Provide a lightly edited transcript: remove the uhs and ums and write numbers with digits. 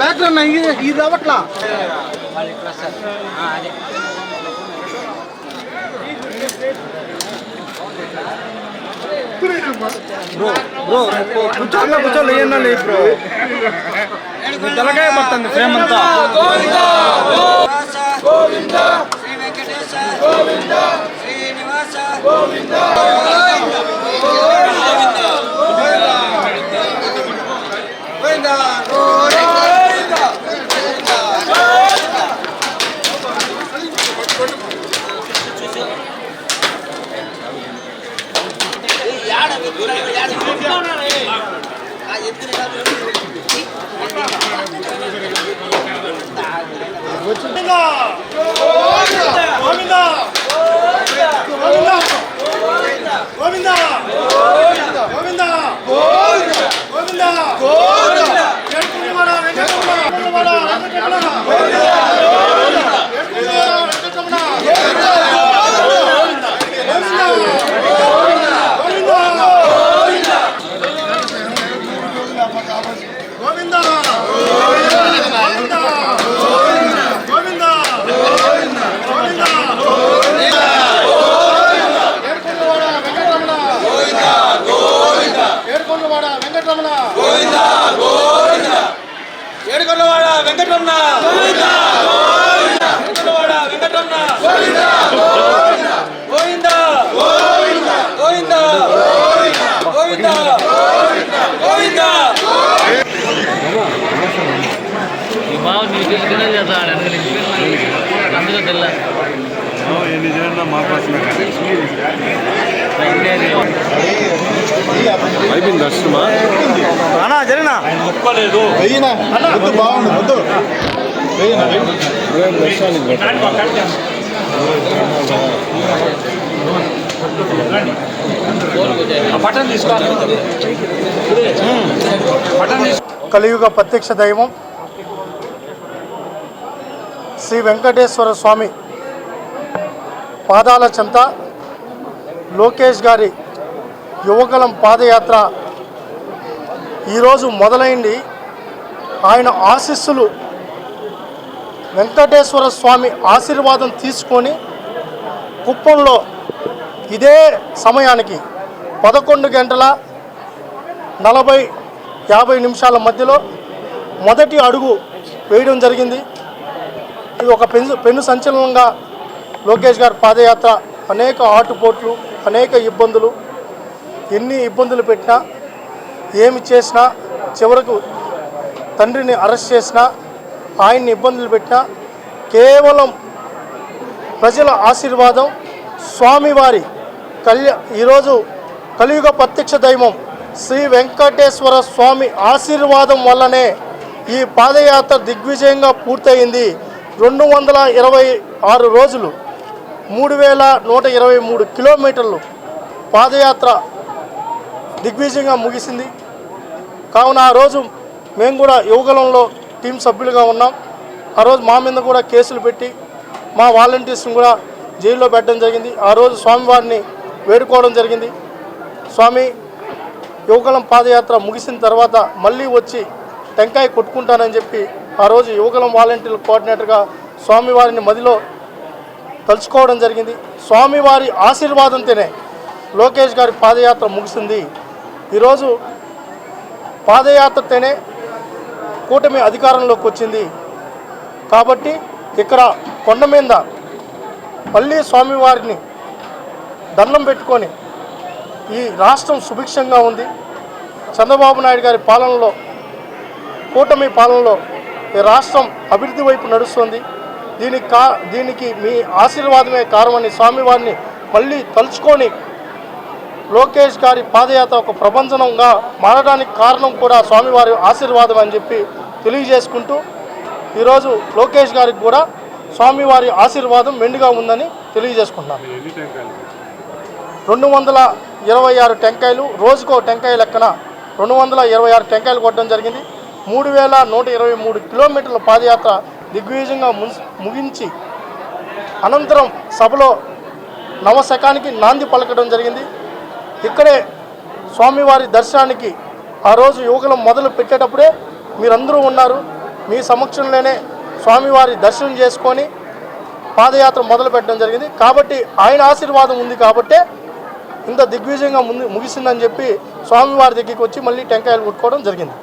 Background ఇది అవ్వట్లా bro bro కూర్చో లేయండి bro తలకాయ పడుతుంది ఫ్రేమ్ అంతా అయిపోయింది దర్శనమా జరిగినా ఒప్పలేదు బాగుంది వద్దు కలియుగ ప్రత్యక్ష దైవం శ్రీ వెంకటేశ్వర స్వామి పాదాల చెంత లోకేష్ గారి యువగలం పాదయాత్ర ఈరోజు మొదలైంది. ఆయన ఆశీస్సులు వెంకటేశ్వర స్వామి ఆశీర్వాదం తీసుకొని కుప్పంలో ఇదే సమయానికి 11:40-50 మధ్యలో మొదటి అడుగు వేయడం జరిగింది. ఇది ఒక పెను సంచలనంగా లోకేష్ గారి పాదయాత్ర అనేక ఆటుపోట్లు, అనేక ఇబ్బందులు, ఎన్ని ఇబ్బందులు పెట్టినా, ఏమి చేసినా, చివరకు తండ్రిని అరెస్ట్ చేసినా, ఆయన్ని ఇబ్బందులు పెట్టినా కేవలం ప్రజల ఆశీర్వాదం, స్వామివారి ఈరోజు కలియుగ ప్రత్యక్ష దైవం శ్రీ వెంకటేశ్వర స్వామి ఆశీర్వాదం వల్లనే ఈ పాదయాత్ర దిగ్విజయంగా పూర్తయింది. 226 రోజులు 3123 కిలోమీటర్లు పాదయాత్ర దిగ్విజయంగా ముగిసింది. కావున ఆ రోజు మేము కూడా యువగలంలో టీం సభ్యులుగా ఉన్నాం. ఆ రోజు మా మీద కూడా కేసులు పెట్టి మా వాలంటీర్స్ని కూడా జైల్లో పెట్టడం జరిగింది. ఆ రోజు స్వామివారిని వేడుకోవడం జరిగింది. స్వామి యువగలం పాదయాత్ర ముగిసిన తర్వాత మళ్ళీ వచ్చి టెంకాయ కొట్టుకుంటానని చెప్పి ఆ రోజు యువగలం వాలంటీర్ల కోఆర్డినేటర్గా స్వామివారిని మదిలో తలుచుకోవడం జరిగింది. స్వామివారి ఆశీర్వాదంతోనే లోకేష్ గారి పాదయాత్ర ముగిసింది. ఈరోజు పాదయాత్రతోనే కూటమి అధికారంలోకి వచ్చింది. కాబట్టి ఇక్కడ కొండ మీద మళ్ళీ స్వామివారిని దండం పెట్టుకొని ఈ రాష్ట్రం సుభిక్షంగా ఉంది. చంద్రబాబు నాయుడు గారి పాలనలో, కూటమి పాలనలో ఈ రాష్ట్రం అభివృద్ధి వైపు నడుస్తుంది. దీనికి మీ ఆశీర్వాదమే కారణమని స్వామివారిని మళ్ళీ తలుచుకొని లోకేష్ గారి పాదయాత్ర ఒక ప్రపంచంగా మారడానికి కారణం కూడా స్వామివారి ఆశీర్వాదం అని చెప్పి తెలియజేసుకుంటూ ఈరోజు లోకేష్ గారికి కూడా స్వామివారి ఆశీర్వాదం మెండుగా ఉందని తెలియజేసుకుంటున్నాను. 226 టెంకాయలు, రోజుకో టెంకాయ లెక్కన 226 టెంకాయలు కొట్టడం జరిగింది. 3123 కిలోమీటర్ల పాదయాత్ర దిగ్విజయంగా ముగించి అనంతరం సభలో నవశకానికి నాంది పలకడం జరిగింది. ఇక్కడే స్వామివారి దర్శనానికి ఆ రోజు యువకులం మొదలు పెట్టేటప్పుడే మీరందరూ ఉన్నారు. మీ సమక్షంలోనే స్వామివారి దర్శనం చేసుకొని పాదయాత్ర మొదలు పెట్టడం జరిగింది. కాబట్టి ఆయన ఆశీర్వాదం ఉంది కాబట్టే ఇంత దిగ్విజయంగా ముగిసిందని చెప్పి స్వామివారి దగ్గరికి వచ్చి మళ్ళీ టెంకాయలు కొట్టుకోవడం జరిగింది.